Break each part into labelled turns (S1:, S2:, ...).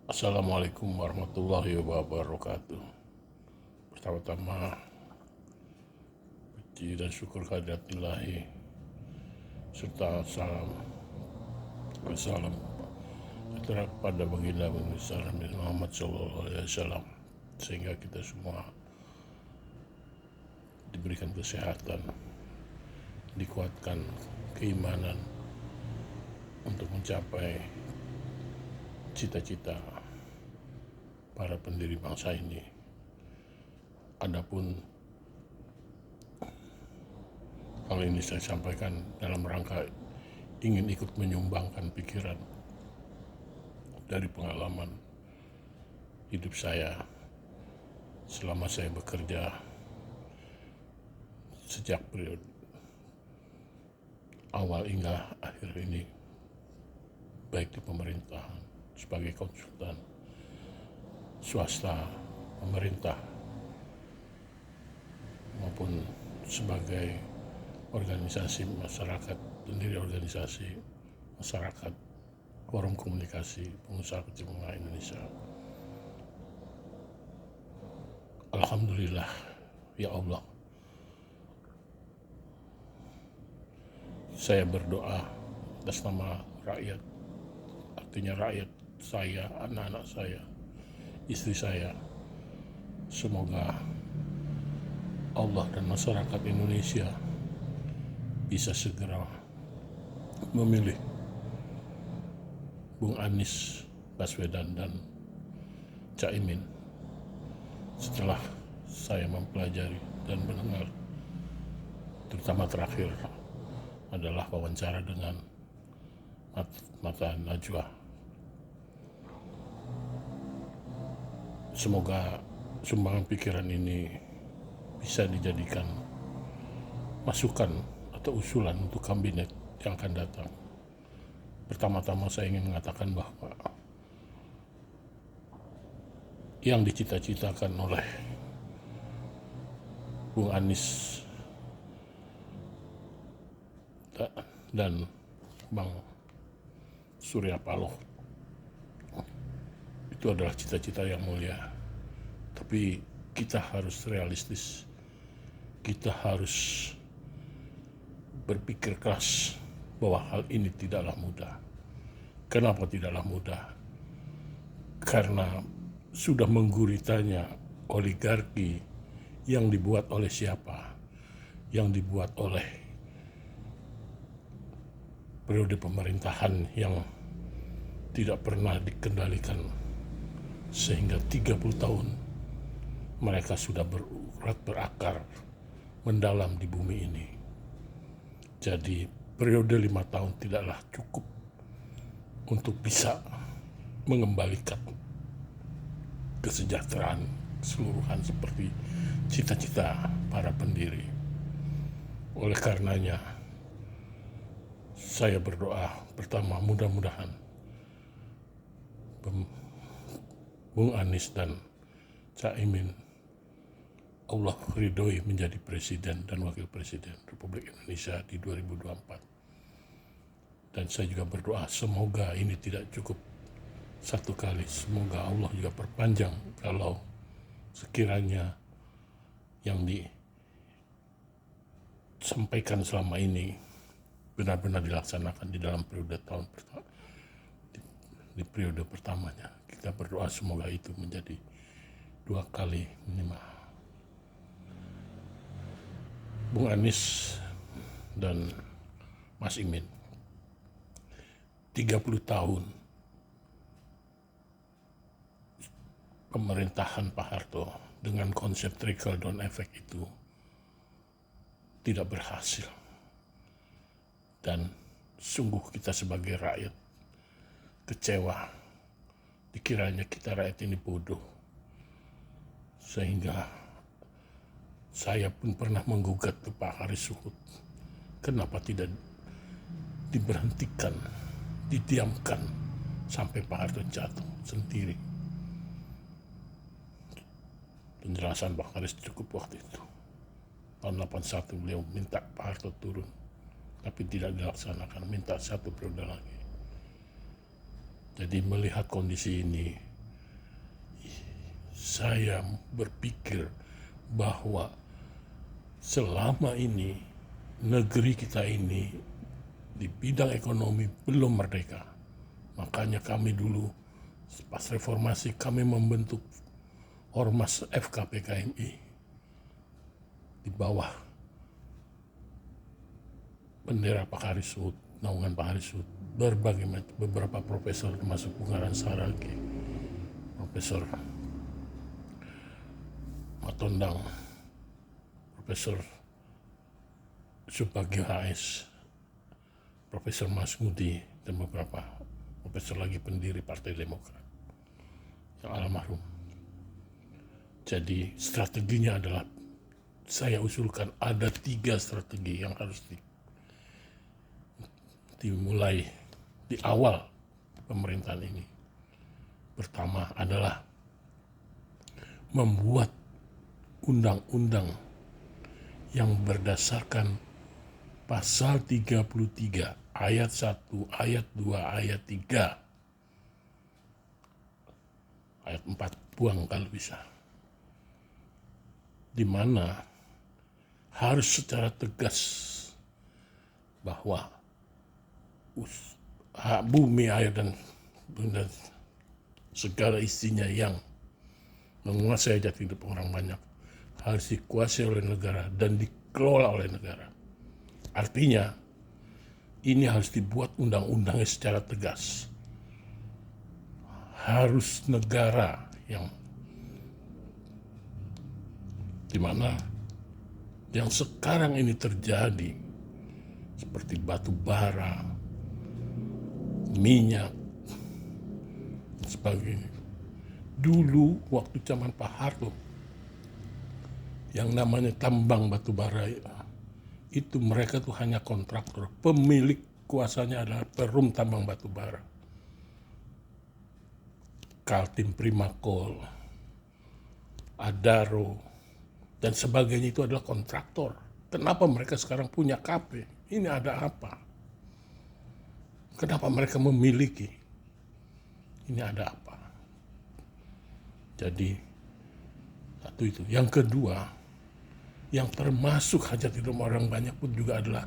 S1: Assalamualaikum warahmatullahi wabarakatuh. Pertama-tama, puji dan syukur kehadirat Ilahi serta salam kepada baginda besar Nabi Muhammad SAW, sehingga kita semua diberikan kesehatan, dikuatkan keimanan untuk mencapai cita-cita para pendiri bangsa ini. Adapun hal ini saya sampaikan dalam rangka ingin ikut menyumbangkan pikiran dari pengalaman hidup saya selama saya bekerja sejak periode awal hingga akhir ini, baik di pemerintahan sebagai konsultan, swasta, pemerintah, maupun sebagai organisasi masyarakat, pendiri organisasi masyarakat, forum komunikasi pengusaha kecil menengah Indonesia. Alhamdulillah, ya Allah, saya berdoa atas nama rakyat, artinya rakyat saya, anak-anak saya, istri saya, semoga Allah dan masyarakat Indonesia bisa segera memilih Bung Anies Baswedan dan Caimin. Setelah saya mempelajari dan mendengar, terutama terakhir adalah wawancara dengan Mata Najwa. Semoga sumbangan pikiran ini bisa dijadikan masukan atau usulan untuk kabinet yang akan datang. Pertama-tama saya ingin mengatakan bahwa yang dicita-citakan oleh Bung Anies dan Bang Surya Paloh itu adalah cita-cita yang mulia, tapi kita harus realistis, kita harus berpikir keras bahwa hal ini tidaklah mudah. Kenapa tidaklah mudah? Karena sudah mengguritanya oligarki yang dibuat oleh siapa? Yang dibuat oleh periode pemerintahan yang tidak pernah dikendalikan, sehingga 30 tahun mereka sudah berurat berakar mendalam di bumi ini. Jadi periode 5 tahun tidaklah cukup untuk bisa mengembalikan kesejahteraan keseluruhan seperti cita-cita para pendiri. Oleh karenanya, saya berdoa pertama, mudah-mudahan Bung Anies dan Caimin Allah ridhoi menjadi presiden dan wakil presiden Republik Indonesia di 2024. Dan saya juga berdoa semoga ini tidak cukup satu kali, semoga Allah juga perpanjang kalau sekiranya yang disampaikan selama ini benar-benar dilaksanakan di dalam periode tahun pertama, di periode pertamanya. Kita berdoa semoga itu menjadi 2 kali minimal. Bung Anies dan Mas Imin, 30 tahun pemerintahan Pak Harto dengan konsep trickle down effect itu tidak berhasil. Dan sungguh kita sebagai rakyat kecewa, dikiranya kita rakyat ini bodoh. Sehingga saya pun pernah menggugat ke Pak Haris Suhud, kenapa tidak diberhentikan, didiamkan sampai Pak Harto jatuh sendiri. Penjelasan Pak Haris cukup waktu itu. Tahun 81 beliau minta Pak Harto turun, tapi tidak dilaksanakan, minta 1 periode lagi. Jadi melihat kondisi ini, saya berpikir bahwa selama ini negeri kita ini di bidang ekonomi belum merdeka. Makanya kami dulu pas reformasi kami membentuk Ormas FKPKMI di bawah bendera Pak Harisut, naungan Pak Harisut, beberapa profesor termasuk Bungaran Saragi, Profesor Matondang, Profesor Subagio HS, Profesor Masmudi, dan beberapa profesor lagi pendiri Partai Demokrat yang almarhum. Jadi strateginya adalah saya usulkan ada 3 strategi yang harus dimulai di awal pemerintahan ini. Pertama adalah membuat undang-undang yang berdasarkan pasal 33 ayat 1, ayat 2, ayat 3, ayat 4 buang kalau bisa, di mana harus secara tegas bahwa bumi, air, dan segala isinya yang menguasai hajat hidup orang banyak harus dikuasai oleh negara dan dikelola oleh negara. Artinya, ini harus dibuat undang-undangnya secara tegas. Harus negara yang dimana yang sekarang ini terjadi seperti batu bara, minyak, dan sebagainya. Dulu waktu zaman Pak Harto, yang namanya tambang batu bara itu mereka tuh hanya kontraktor, pemilik kuasanya adalah Perum Tambang Batu Bara, Kaltim Primakol, Adaro, dan sebagainya itu adalah kontraktor. Kenapa mereka sekarang punya KP? Ini ada apa? Kenapa mereka memiliki? Ini ada apa? Jadi, satu itu. Yang kedua, yang termasuk hajat hidup orang banyak pun juga adalah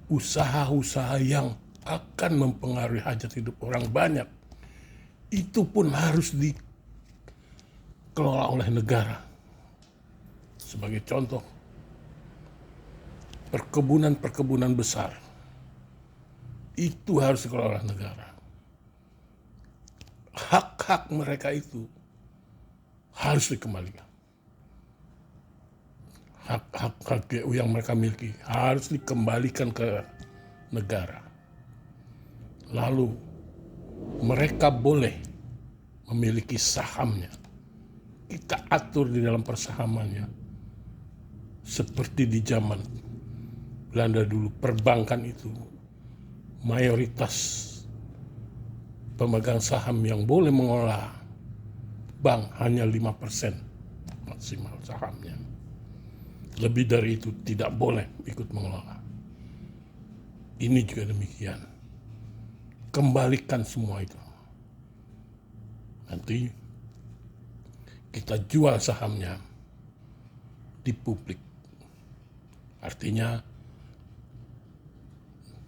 S1: usaha-usaha yang akan mempengaruhi hajat hidup orang banyak. Itu pun harus dikelola oleh negara. Sebagai contoh, perkebunan besar itu harus dikelola oleh negara. Hak-hak mereka itu harus dikembalikan. Hak GU yang mereka miliki harus dikembalikan ke negara. Lalu mereka boleh memiliki sahamnya. Kita atur di dalam persahamannya. Seperti di zaman Belanda dulu, perbankan itu mayoritas pemegang saham yang boleh mengelola bank hanya 5% maksimal sahamnya. Lebih dari itu tidak boleh ikut mengelola. Ini juga demikian. Kembalikan semua itu. Nanti kita jual sahamnya di publik. Artinya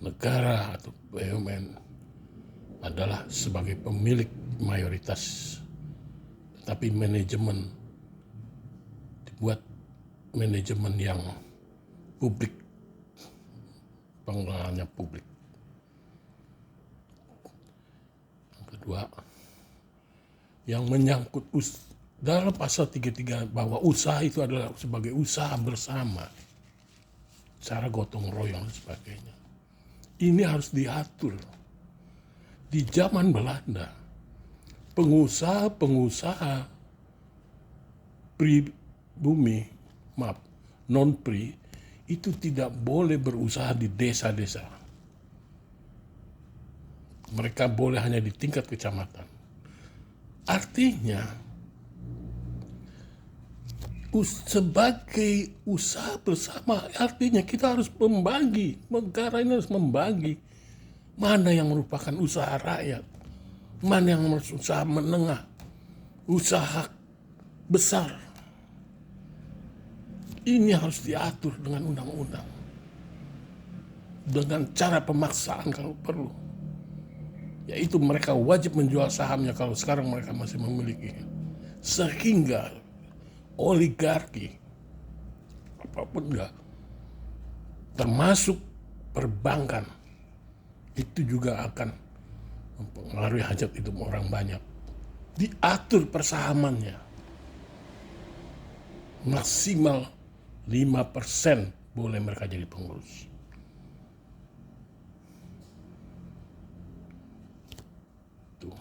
S1: negara atau BUMN adalah sebagai pemilik mayoritas. Tapi manajemen dibuat manajemen yang publik, pengelolaannya publik. Yang kedua, yang menyangkut dalam pasal 33 bahwa usaha itu adalah sebagai usaha bersama, cara gotong royong dan sebagainya. Ini harus diatur. Di zaman Belanda, pengusaha pribumi, non-pri, itu tidak boleh berusaha di desa-desa. Mereka boleh hanya di tingkat kecamatan. Artinya, sebagai usaha bersama, artinya kita harus membagi, negara ini harus membagi mana yang merupakan usaha rakyat, mana yang usaha menengah, usaha besar. Ini harus diatur dengan undang-undang. Dengan cara pemaksaan kalau perlu. Yaitu mereka wajib menjual sahamnya kalau sekarang mereka masih memiliki. Sehingga oligarki, apapun enggak, termasuk perbankan, itu juga akan mempengaruhi hajat hidup orang banyak. Diatur persahamannya. Maksimal 5% boleh mereka jadi pengurus. Tuh.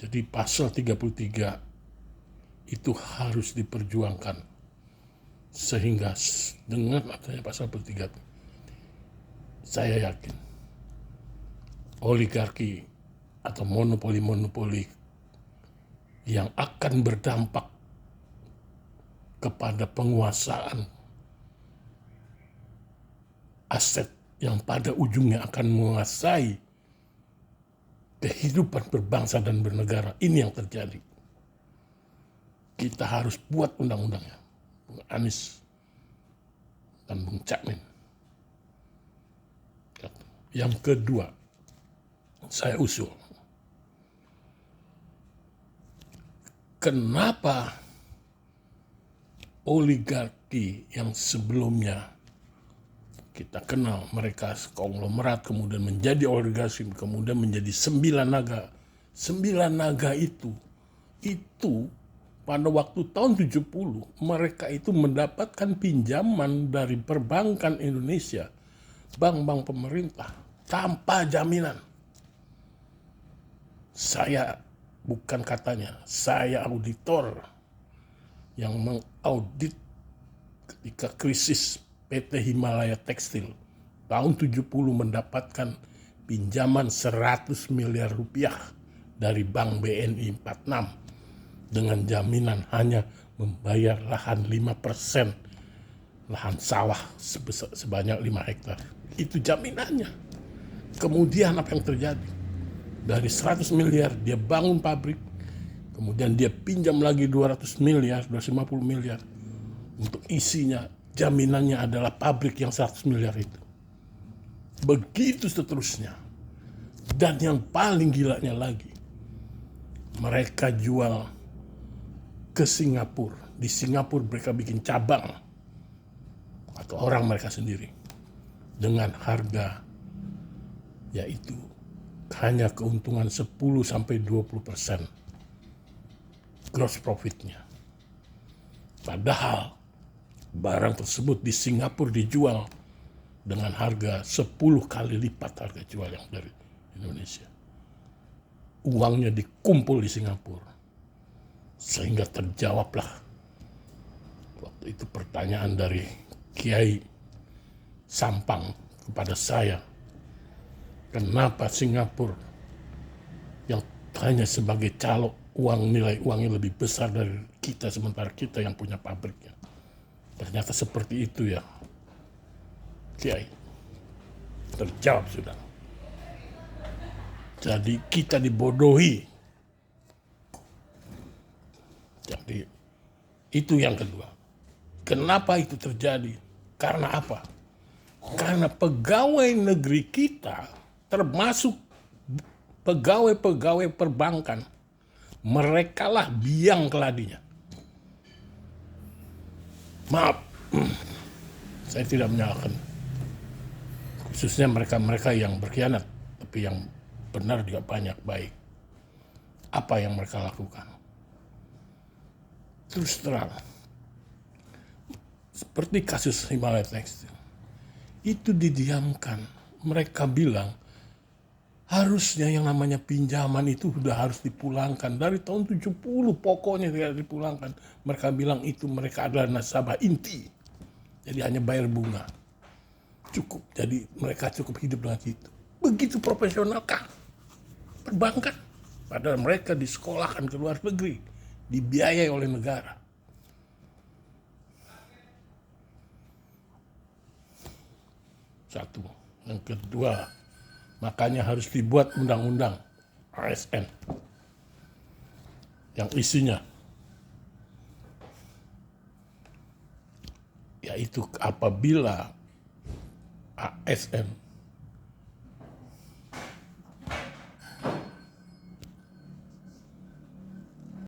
S1: Jadi pasal 33 itu harus diperjuangkan. Sehingga dengan adanya pasal 33, saya yakin oligarki atau monopoli-monopoli yang akan berdampak kepada penguasaan aset yang pada ujungnya akan menguasai kehidupan berbangsa dan bernegara. Ini yang terjadi. Kita harus buat undang-undangnya. Bung Anies dan Bung Cakmin. Yang kedua, saya usul, kenapa oligarki yang sebelumnya kita kenal mereka konglomerat, kemudian menjadi oligarki, kemudian menjadi 9 naga. 9 naga itu pada waktu tahun 70 mereka itu mendapatkan pinjaman dari perbankan Indonesia, bank-bank pemerintah tanpa jaminan. Saya bukan katanya, saya auditor yang mengaudit ketika krisis PT Himalaya Tekstil tahun 70 mendapatkan pinjaman 100 miliar rupiah dari Bank BNI 46 dengan jaminan hanya membayar lahan 5%, lahan sawah sebanyak 5 hektar. Itu jaminannya. Kemudian apa yang terjadi? Dari 100 miliar dia bangun pabrik, kemudian dia pinjam lagi 200 miliar, 250 miliar untuk isinya. Jaminannya adalah pabrik yang 100 miliar itu. Begitu seterusnya. Dan yang paling gilanya lagi, mereka jual ke Singapura. Di Singapura mereka bikin cabang atau orang mereka sendiri dengan harga yaitu hanya keuntungan 10-20% gross profitnya. Padahal barang tersebut di Singapura dijual dengan harga 10 kali lipat harga jual yang dari Indonesia. Uangnya dikumpul di Singapura. Sehingga terjawablah waktu itu pertanyaan dari Kiai Sampang kepada saya. Kenapa Singapura yang hanya sebagai calo nilai uangnya lebih besar dari kita sementara kita yang punya pabriknya. Ternyata seperti itu ya, Kiai. Terjawab sudah. Jadi kita dibodohi. Jadi itu yang kedua. Kenapa itu terjadi? Karena apa? Karena pegawai negeri kita, termasuk pegawai-pegawai perbankan, merekalah biang keladinya. Maaf, saya tidak menyalahkan. Khususnya mereka-mereka yang berkhianat, tapi yang benar juga banyak baik. Apa yang mereka lakukan? Terus terang, seperti kasus Himalaya Tekstil, itu didiamkan. Mereka bilang, harusnya yang namanya pinjaman itu sudah harus dipulangkan. Dari tahun 70 pokoknya tidak dipulangkan. Mereka bilang itu mereka adalah nasabah inti. Jadi hanya bayar bunga. Cukup. Jadi mereka cukup hidup dengan itu. Begitu profesionalkah perbankan? Padahal mereka disekolahkan ke luar negeri. Dibiayai oleh negara. Satu. Yang kedua, makanya harus dibuat undang-undang ASN. yang isinya yaitu apabila ASN